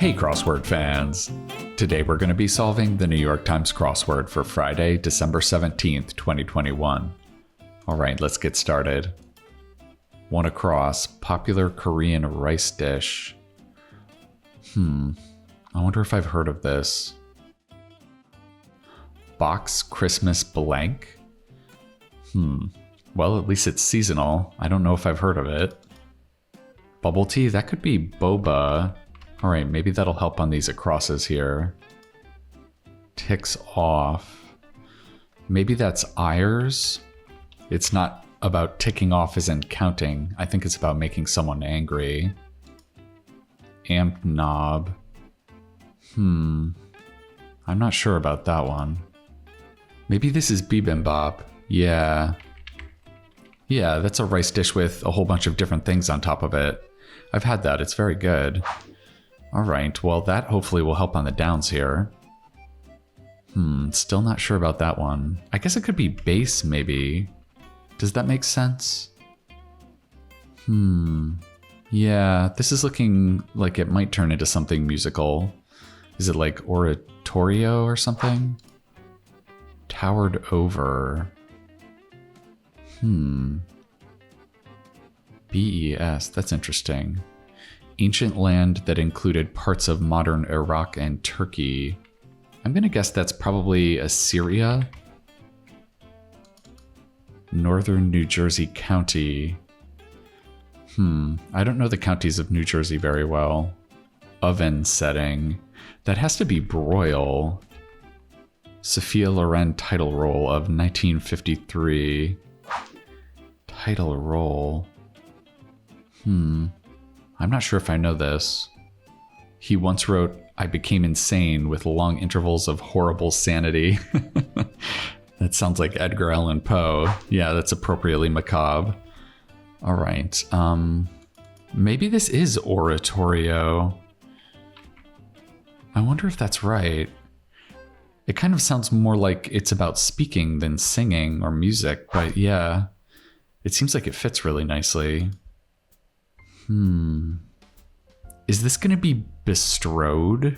Hey Crossword fans! Today we're going to be solving the New York Times crossword for Friday, December 17th, 2021. Alright, let's get started. One across, popular Korean rice dish. I wonder if I've heard of this. Box Christmas blank? Well, at least it's seasonal. I don't know if I've heard of it. Bubble tea? That could be boba. Alright, maybe that'll help on these acrosses here. Ticks off. Maybe that's Ayers. It's not about ticking off as in counting. I think it's about making someone angry. Amp knob. I'm not sure about that one. Maybe this is bibimbap. Yeah, that's a rice dish with a whole bunch of different things on top of it. I've had that. It's very good. Alright, well that hopefully will help on the downs here. Still not sure about that one. I guess it could be bass, maybe. Does that make sense? Yeah, this is looking like it might turn into something musical. Is it like oratorio or something? Towered over. BES, that's interesting. Ancient land that included parts of modern Iraq and Turkey. I'm gonna guess that's probably Assyria. Northern New Jersey County. I don't know the counties of New Jersey very well. Oven setting. That has to be broil. Sophia Loren title roll of 1953. Title roll. I'm not sure if I know this. He once wrote, "I became insane with long intervals of horrible sanity." That sounds like Edgar Allan Poe. Yeah, that's appropriately macabre. All right. Maybe this is oratorio. I wonder if that's right. It kind of sounds more like it's about speaking than singing or music, but yeah, it seems like it fits really nicely. Is this going to be bestrode?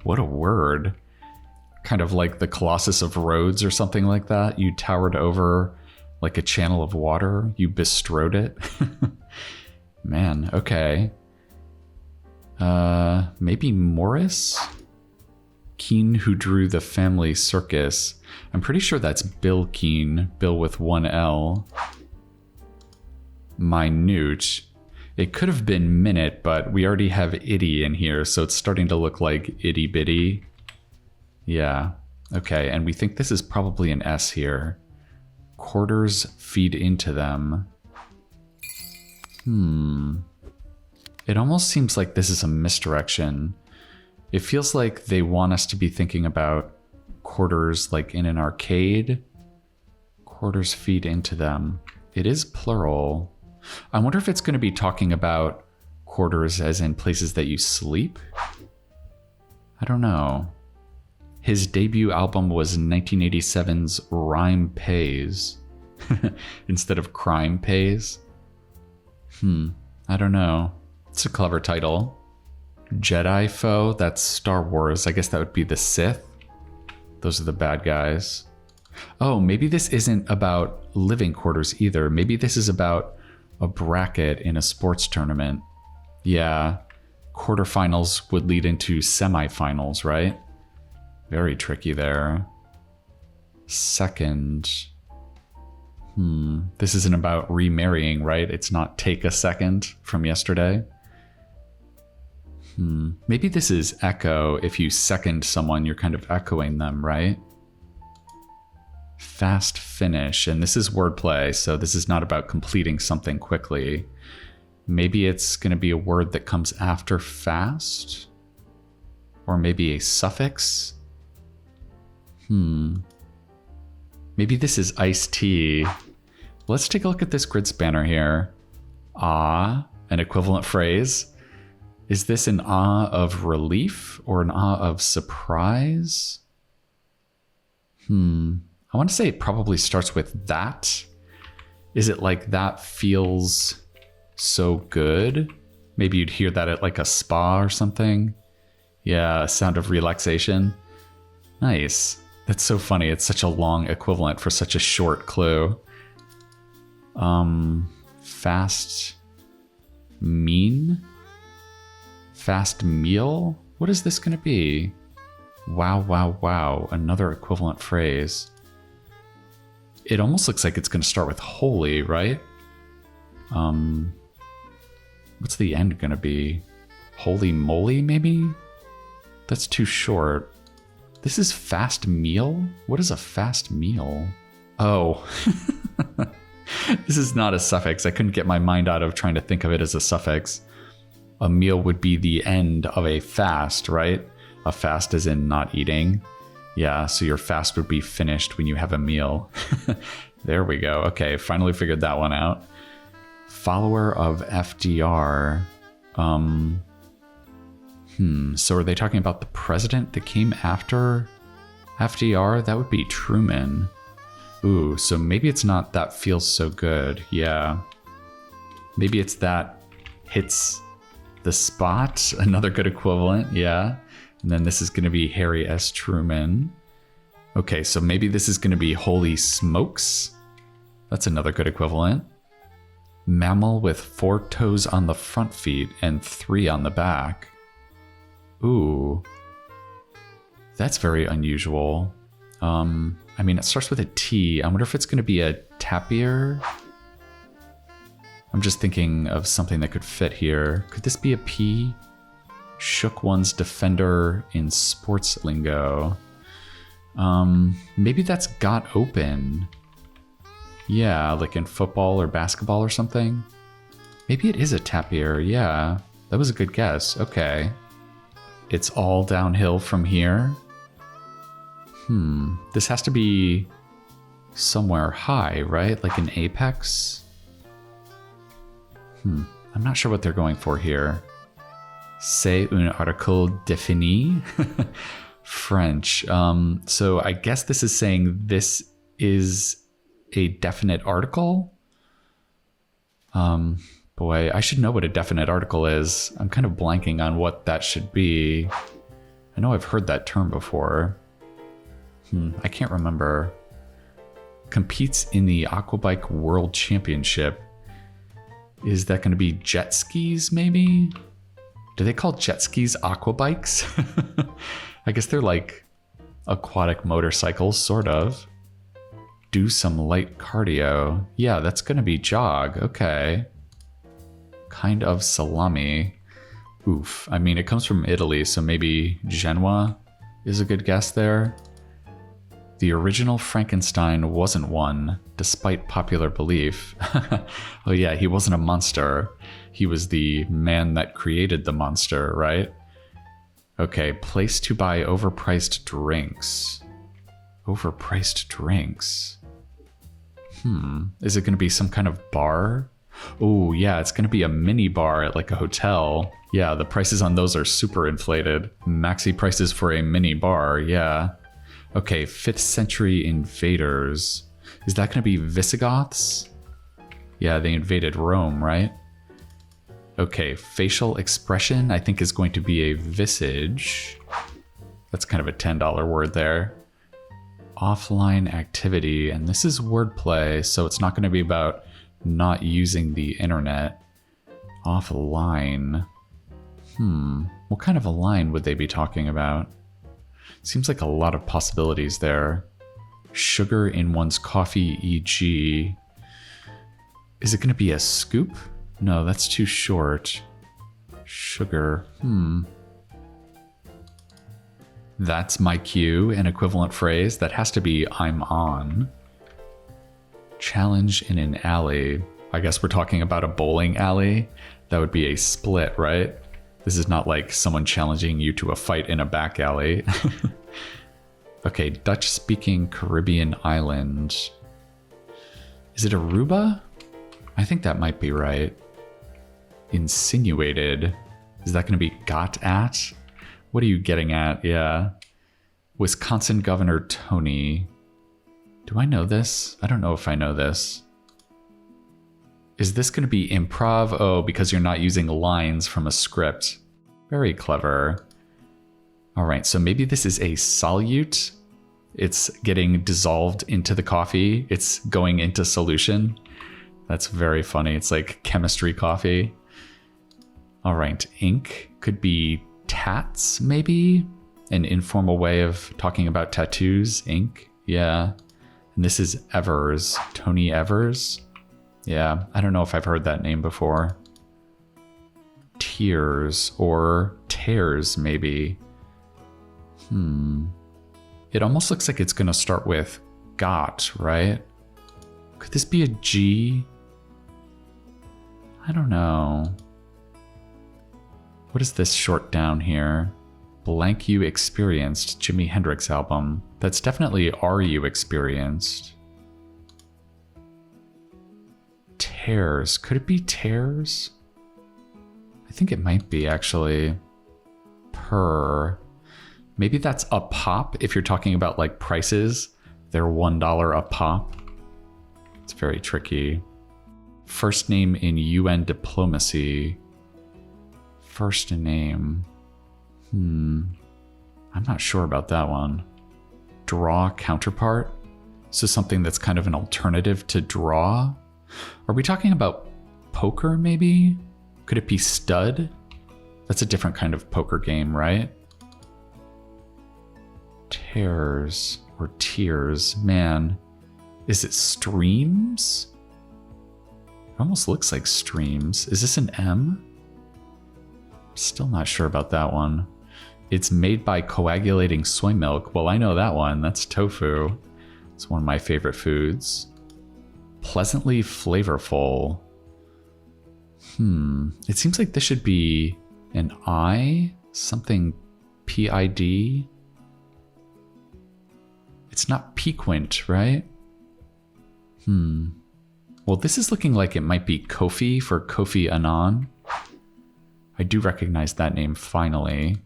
What a word. Kind of like the Colossus of Rhodes or something like that. You towered over like a channel of water. You bestrode it. Man, okay. Maybe Morris? Keene, who drew the family circus. I'm pretty sure that's Bill Keene. Bill with one L. Minute. It could have been minute, but we already have itty in here, so it's starting to look like itty bitty. Yeah, okay, and we think this is probably an S here. Quarters feed into them. It almost seems like this is a misdirection. It feels like they want us to be thinking about quarters like in an arcade. Quarters feed into them. It is plural. I wonder if it's going to be talking about quarters as in places that you sleep? I don't know. His debut album was 1987's Rhyme Pays instead of Crime Pays. I don't know. It's a clever title. Jedi foe, that's Star Wars. I guess that would be the Sith. Those are the bad guys. Oh, maybe this isn't about living quarters either. Maybe this is about a bracket in a sports tournament. Yeah, quarterfinals would lead into semifinals, right? Very tricky there. Second. This isn't about remarrying, right? It's not take a second from yesterday. Maybe this is echo. If you second someone, you're kind of echoing them, right? Fast finish, and this is wordplay, so this is not about completing something quickly. Maybe it's going to be a word that comes after fast? Or maybe a suffix? Maybe this is iced tea. Let's take a look at this grid spanner here. Ah, an equivalent phrase. Is this an ah of relief or an ah of surprise? I want to say it probably starts with that. Is it like that feels so good? Maybe you'd hear that at like a spa or something. Yeah, a sound of relaxation. Nice. That's so funny. It's such a long equivalent for such a short clue. Fast mean? Fast meal? What is this going to be? Wow, wow, wow. Another equivalent phrase. It almost looks like it's going to start with holy, right? What's the end going to be? Holy moly, maybe? That's too short. This is fast meal? What is a fast meal? Oh. This is not a suffix. I couldn't get my mind out of trying to think of it as a suffix. A meal would be the end of a fast, right? A fast as in not eating. Yeah, so your fast would be finished when you have a meal. There we go. Okay, finally figured that one out. Follower of FDR. So are they talking about the president that came after FDR? That would be Truman. Ooh, so maybe it's not that feels so good. Yeah. Maybe it's that hits the spot. Another good equivalent. Yeah. And then this is going to be Harry S. Truman. Okay, so maybe this is going to be Holy Smokes. That's another good equivalent. Mammal with 4 toes on the front feet and 3 on the back. Ooh. That's very unusual. I mean, it starts with a T. I wonder if it's going to be a tapir. I'm just thinking of something that could fit here. Could this be a P? Shook one's defender in sports lingo. Maybe that's got open. Yeah, like in football or basketball or something. Maybe it is a tapir. Yeah, that was a good guess. Okay. It's all downhill from here. This has to be somewhere high, right? Like an apex? I'm not sure what they're going for here. C'est un article défini. French. So I guess this is saying this is a definite article. Boy, I should know what a definite article is. I'm kind of blanking on what that should be. I know I've heard that term before. I can't remember. Competes in the Aquabike World Championship. Is that going to be jet skis, maybe? Do they call jet skis aquabikes? I guess they're like aquatic motorcycles, sort of. Do some light cardio. Yeah, that's going to be jog. Okay. Kind of salami. Oof. I mean, it comes from Italy, so maybe Genoa is a good guess there. The original Frankenstein wasn't one, despite popular belief. Oh yeah, he wasn't a monster. He was the man that created the monster, right? Okay, place to buy overpriced drinks. Overpriced drinks. Is it going to be some kind of bar? Oh yeah, it's going to be a mini bar at like a hotel. Yeah, the prices on those are super inflated. Maxi prices for a mini bar, yeah. Okay, 5th century invaders. Is that going to be Visigoths? Yeah, they invaded Rome, right? Okay, facial expression I think is going to be a visage. That's kind of a $10 word there. Offline activity, and this is wordplay, so it's not going to be about not using the internet. Offline. What kind of a line would they be talking about? Seems like a lot of possibilities there. Sugar in one's coffee, e.g. Is it going to be a scoop? No, that's too short. Sugar. That's my cue, an equivalent phrase. That has to be I'm on. Challenge in an alley. I guess we're talking about a bowling alley. That would be a split, right? This is not like someone challenging you to a fight in a back alley. Okay, Dutch-speaking Caribbean island. Is it Aruba? I think that might be right. Insinuated. Is that going to be got at? What are you getting at? Yeah. Wisconsin Governor Tony. Do I know this? I don't know if I know this. Is this going to be improv? Oh, because you're not using lines from a script. Very clever. All right, so maybe this is a solute. It's getting dissolved into the coffee. It's going into solution. That's very funny. It's like chemistry coffee. All right, ink could be tats, maybe? An informal way of talking about tattoos, ink. Yeah. And this is Evers, Tony Evers. Yeah, I don't know if I've heard that name before. Tears or tears, maybe. It almost looks like it's going to start with got, right? Could this be a G? I don't know. What is this short down here? Blank You Experienced, Jimi Hendrix album. That's definitely Are You Experienced? Tears. Could it be tears? I think it might be, actually. Per. Maybe that's a pop if you're talking about like prices. They're $1 a pop. It's very tricky. First name in UN diplomacy. First name. I'm not sure about that one. Draw counterpart. So something that's kind of an alternative to draw. Are we talking about poker, maybe? Could it be stud? That's a different kind of poker game, right? Tears or tears. Man, is it streams? It almost looks like streams. Is this an M? Still not sure about that one. It's made by coagulating soy milk. Well, I know that one. That's tofu. It's one of my favorite foods. Pleasantly flavorful. It seems like this should be an I, something PID. It's not piquant, right? Well, this is looking like it might be Kofi for Kofi Annan. I do recognize that name finally.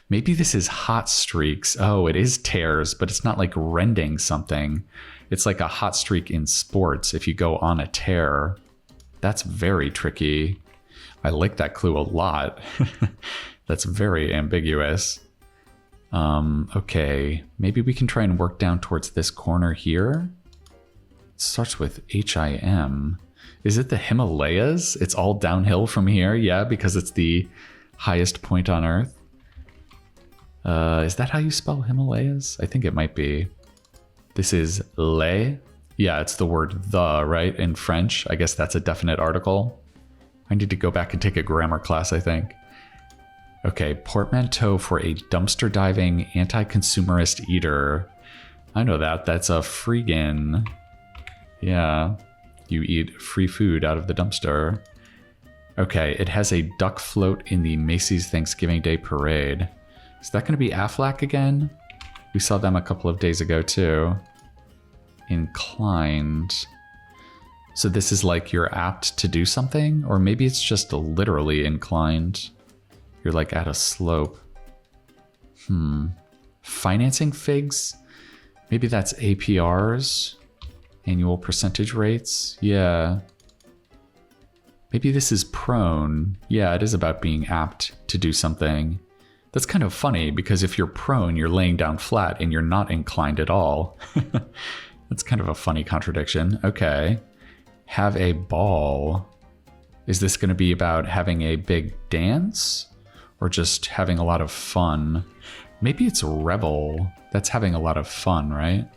Maybe this is hot streaks. Oh, it is tears, but it's not like rending something. It's like a hot streak in sports if you go on a tear. That's very tricky. I like that clue a lot. That's very ambiguous. Okay, maybe we can try and work down towards this corner here. It starts with HIM. Is it the Himalayas? It's all downhill from here? Yeah, because it's the highest point on Earth. Is that how you spell Himalayas? I think it might be. This is le. Yeah, it's the word the, right? In French. I guess that's a definite article. I need to go back and take a grammar class, I think. Okay, portmanteau for a dumpster diving anti-consumerist eater. I know that. That's a freegan. Yeah, you eat free food out of the dumpster. Okay, it has a duck float in the Macy's Thanksgiving Day Parade. Is that going to be Aflac again? We saw them a couple of days ago too. Inclined. So this is like you're apt to do something? Or maybe it's just literally inclined. You're like at a slope. Financing figs? Maybe that's APRs? Annual percentage rates? Yeah. Maybe this is prone. Yeah, it is about being apt to do something. That's kind of funny because if you're prone, you're laying down flat and you're not inclined at all. That's kind of a funny contradiction. Okay. Have a ball. Is this going to be about having a big dance or just having a lot of fun? Maybe it's revel. That's having a lot of fun, right?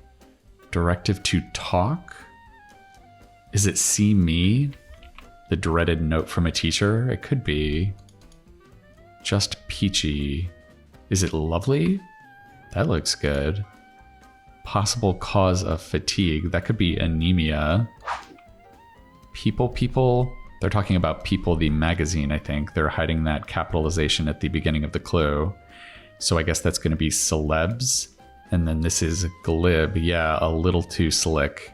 Directive to talk. Is it see me? The dreaded note from a teacher? It could be. Just peachy. Is it lovely? That looks good. Possible cause of fatigue. That could be anemia. People. They're talking about People, the magazine, I think. They're hiding that capitalization at the beginning of the clue. So I guess that's going to be celebs. And then this is glib. Yeah, a little too slick.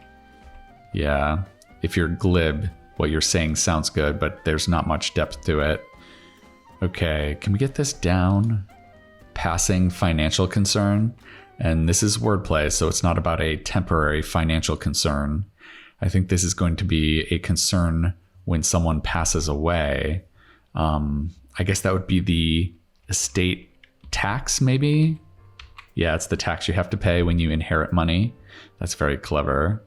Yeah. If you're glib, what you're saying sounds good, but there's not much depth to it. Okay, can we get this down? Passing financial concern. And this is wordplay, so it's not about a temporary financial concern. I think this is going to be a concern when someone passes away. I guess that would be the estate tax, maybe? Yeah, it's the tax you have to pay when you inherit money. That's very clever.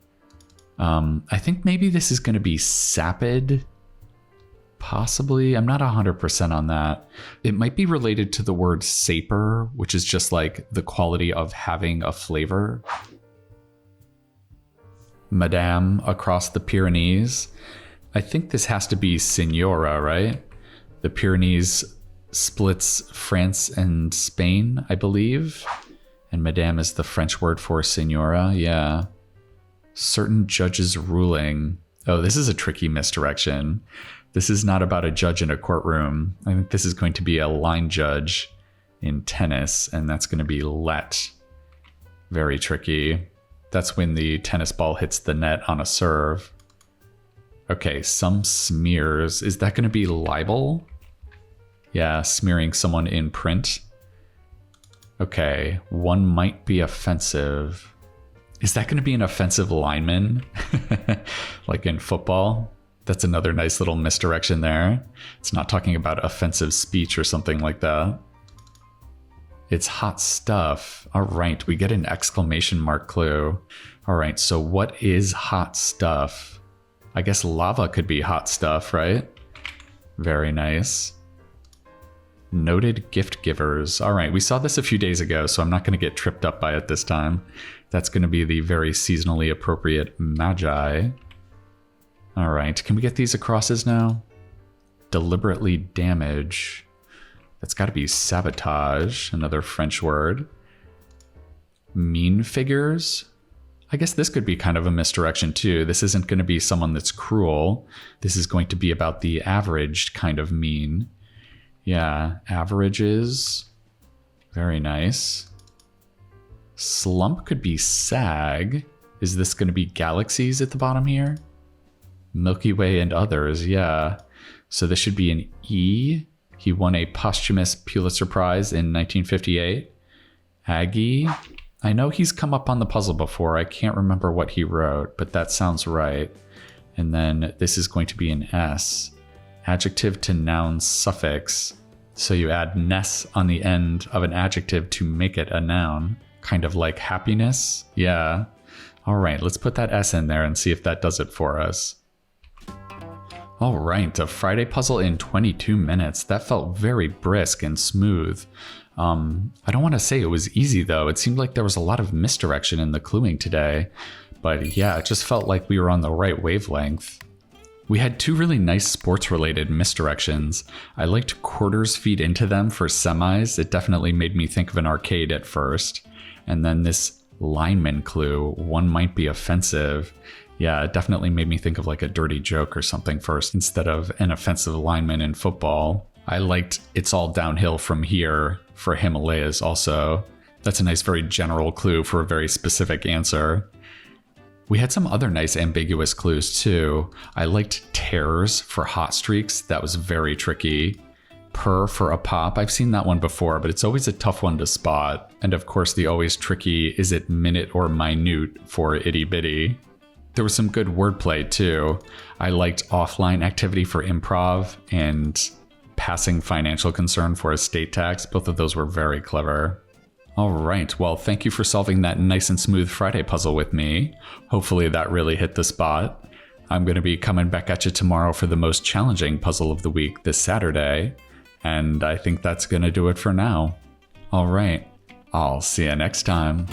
I think maybe this is going to be sapid. Possibly. I'm not 100% on that. It might be related to the word saper, which is just like the quality of having a flavor. Madame across the Pyrenees. I think this has to be Senora, right? The Pyrenees splits France and Spain, I believe. And Madame is the French word for Senora. Yeah. Certain judges ruling. Oh, this is a tricky misdirection. This is not about a judge in a courtroom. I think this is going to be a line judge in tennis, and that's going to be let. Very tricky. That's when the tennis ball hits the net on a serve. Okay, some smears. Is that going to be libel? Yeah, smearing someone in print. Okay, one might be offensive. Is that going to be an offensive lineman? Like in football? That's another nice little misdirection there. It's not talking about offensive speech or something like that. It's hot stuff. All right, we get an exclamation mark clue. All right, so what is hot stuff? I guess lava could be hot stuff, right? Very nice. Noted gift givers. All right, we saw this a few days ago, so I'm not going to get tripped up by it this time. That's going to be the very seasonally appropriate magi. All right, can we get these acrosses now? Deliberately damage. That's got to be sabotage, another French word. Mean figures. I guess this could be kind of a misdirection too. This isn't going to be someone that's cruel. This is going to be about the averaged kind of mean. Yeah, averages. Very nice. Slump could be sag. Is this going to be galaxies at the bottom here? Milky Way and others, yeah. So this should be an E. He won a posthumous Pulitzer Prize in 1958. Aggie. I know he's come up on the puzzle before. I can't remember what he wrote, but that sounds right. And then this is going to be an S. Adjective to noun suffix. So you add ness on the end of an adjective to make it a noun. Kind of like happiness. Yeah. All right, let's put that S in there and see if that does it for us. All right, a Friday puzzle in 22 minutes. That felt very brisk and smooth. I don't want to say it was easy though. It seemed like there was a lot of misdirection in the cluing today. But yeah, it just felt like we were on the right wavelength. We had two really nice sports-related misdirections. I liked quarters feed into them for semis. It definitely made me think of an arcade at first. And then this lineman clue, one might be offensive. Yeah, it definitely made me think of like a dirty joke or something first instead of an offensive lineman in football. I liked it's all downhill from here for Himalayas also. That's a nice, very general clue for a very specific answer. We had some other nice ambiguous clues too. I liked tears for hot streaks. That was very tricky. Per for a pop. I've seen that one before, but it's always a tough one to spot. And of course, the always tricky is it minute or minute for itty bitty. There was some good wordplay too. I liked offline activity for improv and passing financial concern for estate tax. Both of those were very clever. All right, well, thank you for solving that nice and smooth Friday puzzle with me. Hopefully that really hit the spot. I'm going to be coming back at you tomorrow for the most challenging puzzle of the week this Saturday. And I think that's going to do it for now. All right, I'll see you next time.